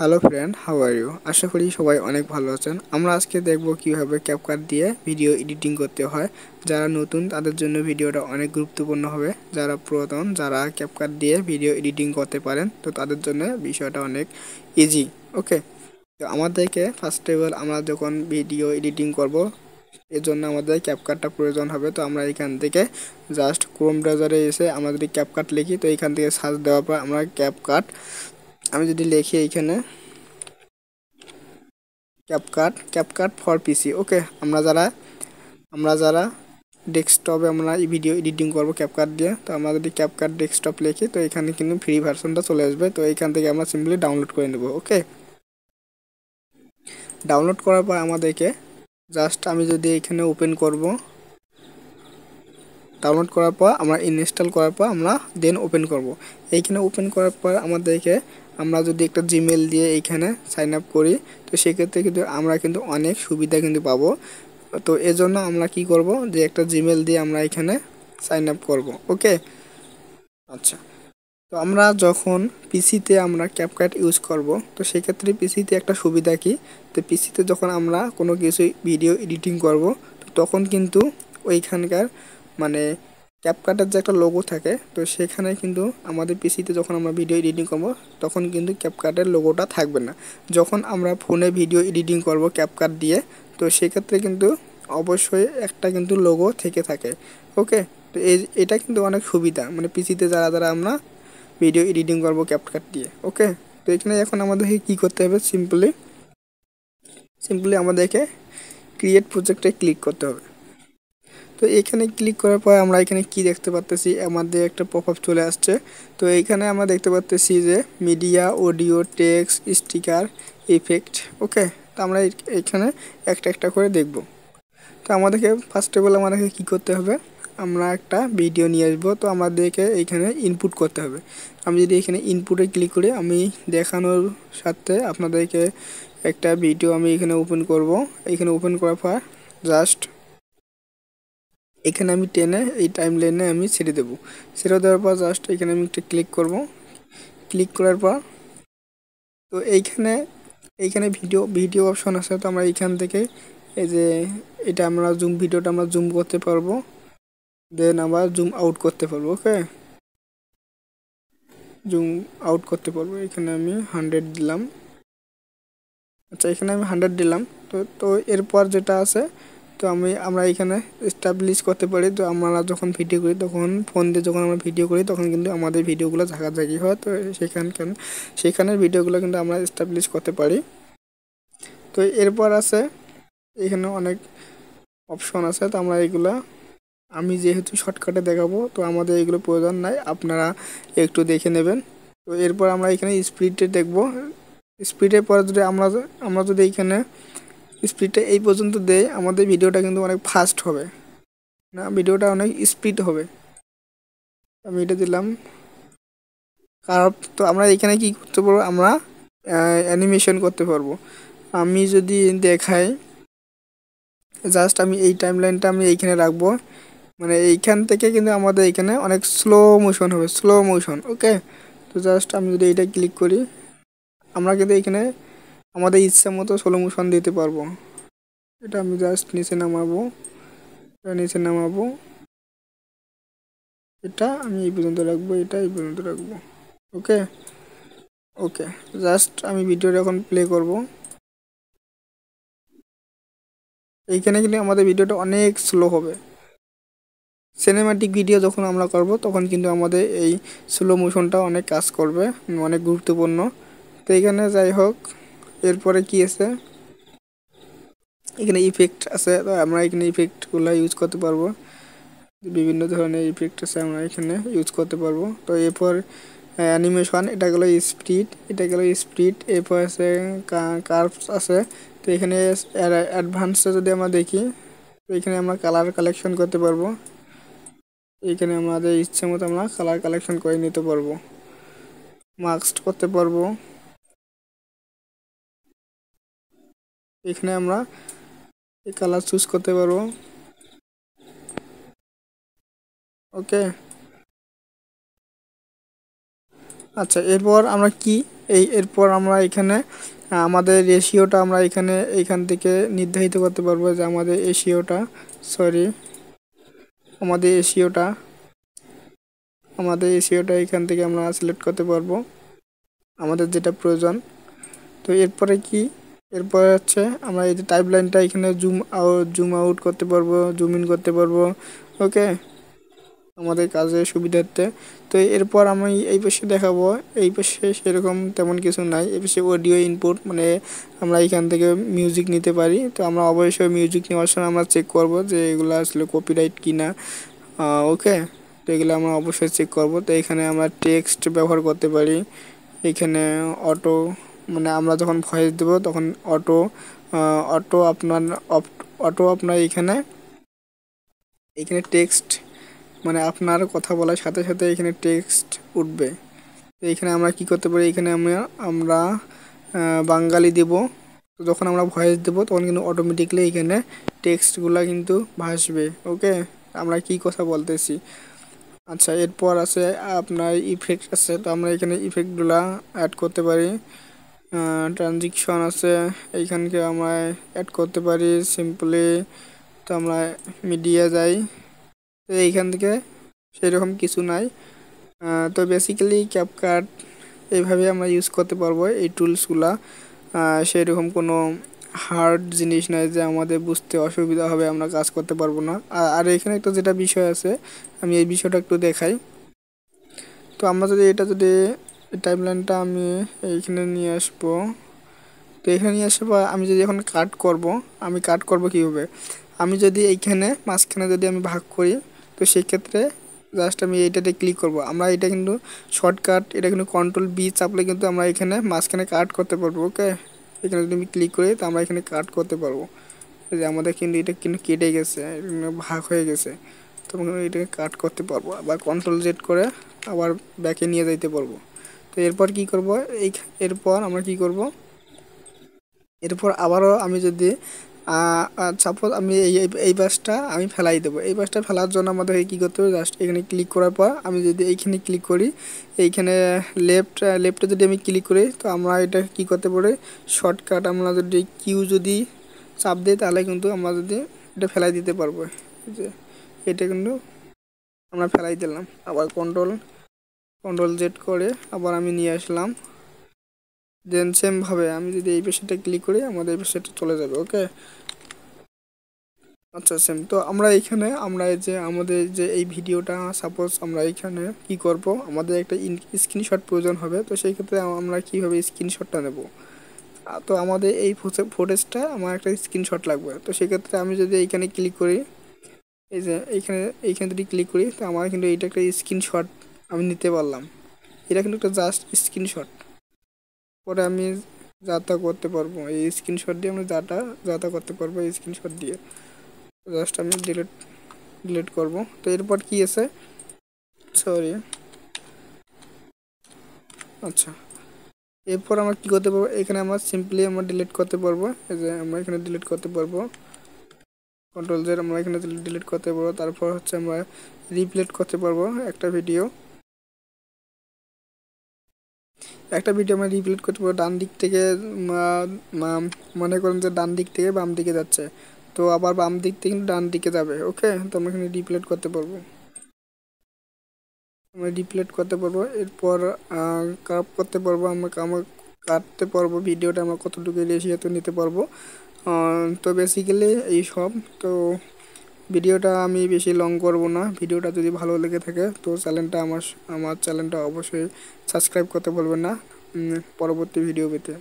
Hello friend, how are you? আশা করি সবাই অনেক ভালো আছেন। আমরা আজকে দেখব কিভাবে ক্যাপকাট দিয়ে ভিডিও এডিটিং করতে হয়। যারা নতুন তাদের জন্য ভিডিওটা অনেক গুরুত্বপূর্ণ হবে। যারা পুরাতন, যারা ক্যাপকাট দিয়ে ভিডিও এডিটিং করতে পারেন, তো তাদের জন্য বিষয়টা অনেক ইজি। ওকে, তো আমাদেরকে ফার্স্ট অফ অল আমরা যখন ভিডিও এডিটিং করব, এর জন্য আমাদের ক্যাপকাটটা প্রয়োজন হবে। তো আমরা এখান থেকে জাস্ট ক্রোম ব্রাউজারে এসে আমরা যদি ক্যাপকাট লিখি, তো এখান থেকে সার্চ দেওয়ার পর আমরা ক্যাপকাট, আমি যদি লিখি এইখানে ক্যাপকাট ফর পিসি। ওকে, আমরা যারা ডেস্কটপে আমরা এই ভিডিও এডিটিং করব ক্যাপকাট দিয়ে, তো আমরা যদি ক্যাপকাট ডেস্কটপ লিখি, তো এখানে কিন্তু ফ্রি ভার্সনটা চলে আসবে। তো এইখান থেকে আমরা সিম্পলি ডাউনলোড করে নেব। ওকে, ডাউনলোড করার পর আমাদেরকে জাস্ট আমি যদি এখানে ওপেন করব, ডাউনলোড করার পর আমরা ইনস্টল করার পর আমরা দেন ওপেন করব। এইখানে ওপেন করার পর আমাদেরকে আমরা যদি একটা জিমেল দিয়ে এইখানে সাইন আপ করি, তো সেক্ষেত্রে কিন্তু আমরা কিন্তু অনেক সুবিধা কিন্তু পাবো। তো এজন্য আমরা কি করব, যে একটা জিমেল দিয়ে আমরা এখানে সাইন আপ করব। ওকে, আচ্ছা, তো আমরা যখন পিসিতে আমরা ক্যাপকাট ইউজ করব, তো সেক্ষেত্রে পিসিতে একটা সুবিধা কি, তো পিসিতে যখন আমরা কোনো কিছু ভিডিও এডিটিং করব, তো তখন কিন্তু ওইখানকার মানে ক্যাপকাটের যে একটা লোগো থাকে, তো সেখানে কিন্তু আমাদের পিসিতে যখন আমরা ভিডিও এডিটিং করব, তখন কিন্তু ক্যাপকাটের লোগোটা থাকবে না। যখন আমরা ফোনে ভিডিও এডিটিং করব ক্যাপকাট দিয়ে, তো সেক্ষেত্রে কিন্তু অবশ্যই একটা কিন্তু লোগো থেকে থাকে। ওকে, তো এটা কিন্তু অনেক সুবিধা, মানে পিসিতে যারা যারা আমরা ভিডিও এডিটিং করবো ক্যাপকাট দিয়ে। ওকে, তো এখানে এখন আমাদেরকে কি করতে হবে, সিম্পলি আমাদেরকে ক্রিয়েট প্রজেক্টে ক্লিক করতে হবে। তো এখানে ক্লিক করার পর আমরা এখানে কি দেখতে পাচ্তেছি, আমাদের একটা পপআপ চলে আসছে। তো এইখানে আমরা দেখতে পাচ্তেছি যে media, audio, text, sticker, effect. Okay, তো আমরা এখানে একটা একটা করে দেখব। তো আমাদেরকে ফার্স্ট অফ অল আমাদেরকে কী করতে হবে, আমরা একটা ভিডিও নিয়ে আসবো। তো আমাদেরকে এইখানে ইনপুট করতে হবে। আমি যদি এখানে ইনপুটে ক্লিক করি, আমি দেখানোর সাথে আপনাদেরকে একটা ভিডিও আমি এখানে ওপেন করব। এখানে ওপেন করার পর জাস্ট এখানে আমি টেনে এই টাইম লাইনে আমি ছেড়ে দেবো। ছেড়ে দেওয়ার পর জাস্ট এখানে আমি একটা ক্লিক করব। ক্লিক করার পর তো এইখানে এইখানে ভিডিও ভিডিও অপশন আছে। তো আমরা এইখান থেকে এই যে এটা আমরা ভিডিওটা আমরা জুম করতে পারবো, দেন আবার জুম আউট করতে পারবো। ওকে, জুম আউট করতে পারবো। এখানে আমি 100 দিলাম। আচ্ছা, এখানে আমি 100 দিলাম। তো তো এরপর যেটা আছে, তো আমরা এখানে এস্টাবলিশ করতে পারি। তো আমরা যখন ভিডিও করি, তখন ফোন দিয়ে যখন আমরা ভিডিও করি, তখন কিন্তু আমাদের ভিডিওগুলো ঝাঁকাঝাঁকি হয়। তো সেখানের ভিডিওগুলো কিন্তু আমরা এস্টাবলিশ করতে পারি। তো এরপর আছে এখানে অনেক অপশন আছে। তো আমরা এগুলা, আমি যেহেতু শর্টকাটে দেখাবো, তো আমাদের এগুলো প্রয়োজন নাই, আপনারা একটু দেখে নেবেন। তো এরপর আমরা এখানে স্পিডে দেখব। স্পিডের পরে যদি আমরা যদি এইখানে স্পিডটা এই পর্যন্ত দেই, আমাদের ভিডিওটা কিন্তু অনেক ফাস্ট হবে, না ভিডিওটা অনেক স্পিড হবে। আমি এটা দিলাম কার্ভ। তো আমরা এখানে কি করতে পারবো, আমরা অ্যানিমেশন করতে পারবো। আমি যদি দেখাই, জাস্ট আমি এই টাইমলাইনটা আমি এইখানে রাখবো, মানে এইখান থেকে কিন্তু আমাদের এখানে অনেক স্লো মোশন হবে, স্লো মোশন। ওকে, তো জাস্ট আমি যদি এইটা ক্লিক করি, আমরা কিন্তু এখানে আমাদের ইচ্ছা মতো স্লো মোশন দিতে পারবো। এটা আমি জাস্ট নিচে নামাবো, এটা আমি এই পর্যন্ত রাখবো, এটা এই পর্যন্ত রাখবো। ওকে, ওকে, জাস্ট আমি ভিডিওটা এখন প্লে করব। এইখানে কিন্তু আমাদের ভিডিওটা অনেক স্লো হবে। সিনেম্যাটিক ভিডিও যখন আমরা করব, তখন কিন্তু আমাদের এই স্লো মোশনটা অনেক কাজ করবে, অনেক গুরুত্বপূর্ণ। তো এখানে যাই হোক, এরপরে কি আছে, এখানে ইফেক্ট আছে। তো আমরা এখানে ইফেক্টগুলো ইউজ করতে পারবো, বিভিন্ন ধরনের ইফেক্ট আছে, আমরা এখানে ইউজ করতে পারবো। তো এরপর অ্যানিমেশন, এটা গেল স্পিড। এরপর আছে কার্ভস আছে। তো এখানে অ্যাডভান্সে যদি আমরা দেখি, তো এখানে আমরা কালার কালেকশন করতে পারবো। এখানে আমাদের ইচ্ছে মতো আমরা কালার কালেকশন করে নিতে পারবো, মাস্ক করতে পারবো। এখানে আমরা এই কালার চুজ করতে পারবো। ওকে, আচ্ছা, এরপর আমরা কি এরপর আমরা এখানে আমাদের রেশিওটা আমরা এখান থেকে নির্ধারিত করতে পারবো যে আমাদের এসিওটা এখান থেকে আমরা সিলেক্ট করতে পারবো আমাদের যেটা প্রয়োজন। তো এরপরে হচ্ছে আমরা এই যে টাইমলাইনটা এখানে জুম আউট করতে পারবো, জুম ইন করতে পারবো। ওকে, আমাদের কাজের সুবিধার্থে। তো এরপর আমি এই পাশে দেখাবো, এই পাশে সেরকম তেমন কিছু নাই। এই পাশে অডিও ইনপুট, মানে আমরা এখান থেকে মিউজিক নিতে পারি। তো আমরা অবশ্যই মিউজিক নেওয়ার সময় আমরা চেক করব যে এগুলো আসলে কপিরাইট কিনা। ওকে, তো এগুলো আমরা অবশ্যই চেক করব। তো এখানে আমরা টেক্সট ব্যবহার করতে পারি, এখানে অটো, মানে আমরা যখন ভয়েস দেব তখন অটো আপনার এখানে টেক্সট, মানে আপনার কথা বলার সাথে সাথে এখানে টেক্সট উঠবে। তো এখানে আমরা কি করতে পারি, এখানে আমরা বাঙালি দেব। তো যখন আমরা ভয়েস দেব তখন কিন্তু অটোমেটিকলি এখানে টেক্সটগুলো কিন্তু ভাসবে। ওকে, আমরা কি কথা বলতেছি। আচ্ছা, এরপর আছে আপনার ইফেক্ট আছে। তো আমরা এখানে ইফেক্টগুলো অ্যাড করতে পারি। ট্রানজিকশন আছে, এইখানকে আমরা অ্যাড করতে পারি সিম্পলি। তো আমরা মিডিয়া যাই, তো এইখান থেকে সেরকম কিছু নাই। তো বেসিক্যালি ক্যাপকাট এইভাবে আমরা ইউজ করতে পারবো এই টুলসগুলা। সেরকম কোনো হার্ড জিনিস নাই যে আমাদের বুঝতে অসুবিধা হবে, আমরা কাজ করতে পারবো না। আর এখানে একটা যেটা বিষয় আছে, আমি এই বিষয়টা একটু দেখাই। তো আমরা যদি টাইমলাইনটা আমি এইখানে নিয়ে আসবো। তো এখানে নিয়ে আসবো, আমি যদি এখন আমি কাট করব কীভাবে, আমি যদি এইখানে মাঝখানে যদি আমি ভাগ করি, তো সেক্ষেত্রে জাস্ট আমি এইটাতে ক্লিক করব। আমরা এটা কিন্তু শর্টকাট, এটা কিন্তু Ctrl+B চাপলে কিন্তু আমরা এখানে মাঝখানে কাট করতে পারবো। ওকে, এখানে যদি আমি ক্লিক করি তো আমরা এখানে কাট করতে পারবো। এই যে আমাদের কিন্তু এটা কিন্তু কেটে গেছে, ভাগ হয়ে গেছে। তো আমরা এটাকে কাট করতে পারবো, আবার Ctrl+Z করে আবার ব্যাকে নিয়ে যাইতে পারবো। তো এরপর আমরা কি করব, এরপর আবারও আমি যদি সাপোজ আমি এই বাসটা আমি ফেলাই দেবো। এই বাসটা ফেলার জন্য আমাদেরকে কী করতে হবে, জাস্ট এখানে ক্লিক করার পর আমি যদি এইখানে ক্লিক করি, এইখানে লেফটে যদি আমি ক্লিক করি, তো আমরা এটা কি করতে পারি, শর্টকাট আমরা যদি যদি চাপ দিই তাহলে কিন্তু আমরা যদি এটা ফেলাই দিতে পারবো। যে এটা কিন্তু আমরা ফেলাই দিলাম, আবার Ctrl+Z করে আবার আমি নিয়ে আসলাম। দেন সেমভাবে আমি যদি এই পেশাটা ক্লিক করি, আমাদের এই পেশাটা চলে যাবে। ওকে, আচ্ছা সেম। তো আমরা এই যে আমাদের যে এই ভিডিওটা, সাপোজ আমরা এখানে কি করব, আমাদের একটা স্ক্রিনশট প্রয়োজন হবে। তো সেই ক্ষেত্রে আমরা কীভাবে স্ক্রিনশটটা নেব, তো আমাদের এই ফুটেজটা আমার একটা স্ক্রিনশট লাগবে। তো সেক্ষেত্রে আমি যদি এইখানে ক্লিক করি, এই যে এইখানে যদি ক্লিক করি, তো আমার কিন্তু এইটা একটা স্ক্রিনশট আমি নিতে পারলাম। এটা কিন্তু একটা জাস্ট স্ক্রিনশট। পরে আমি যাতা করতে পারবো এই স্ক্রিনশট দিয়ে, আমরা যাতা করতে পারবো এই স্ক্রিনশট দিয়ে। জাস্ট আমি ডিলিট করব। তো এরপর কি আছে, সরি, আচ্ছা, এরপর আমরা কি করতে পারবো, এখানে আমরা সিম্পলি আমরা ডিলিট করতে পারবো। এই যে আমরা এখানে ডিলিট করতে পারবো, Ctrl+Z আমরা এখানে ডিলিট করতে পারবো। তারপর হচ্ছে আমরা রিপ্লেট করতে পারবো একটা ভিডিও আমরা রিপ্লেট করতে পারবো ডান দিক থেকে। মনে করেন যে ডান দিক থেকে বাম দিকে যাচ্ছে, তো আবার বাম দিক থেকে কিন্তু ডান দিকে যাবে। ওকে, তো আমরা এখানে রিপ্লেট করতে পারবো, এরপর কাট করতে পারবো, আমরা কাটতে পারবো ভিডিওটা আমরা কতটুকু রেশিওতে নিতে পারবো। তো বেসিক্যালি এই সব। তো ভিডিওটা আমি বেশি লং করব না। ভিডিওটা যদি ভালো লেগে থাকে তো আমার চ্যানেলটা অবশ্যই সাবস্ক্রাইব করতে ভুলবেন না পরবর্তী ভিডিও পেতে।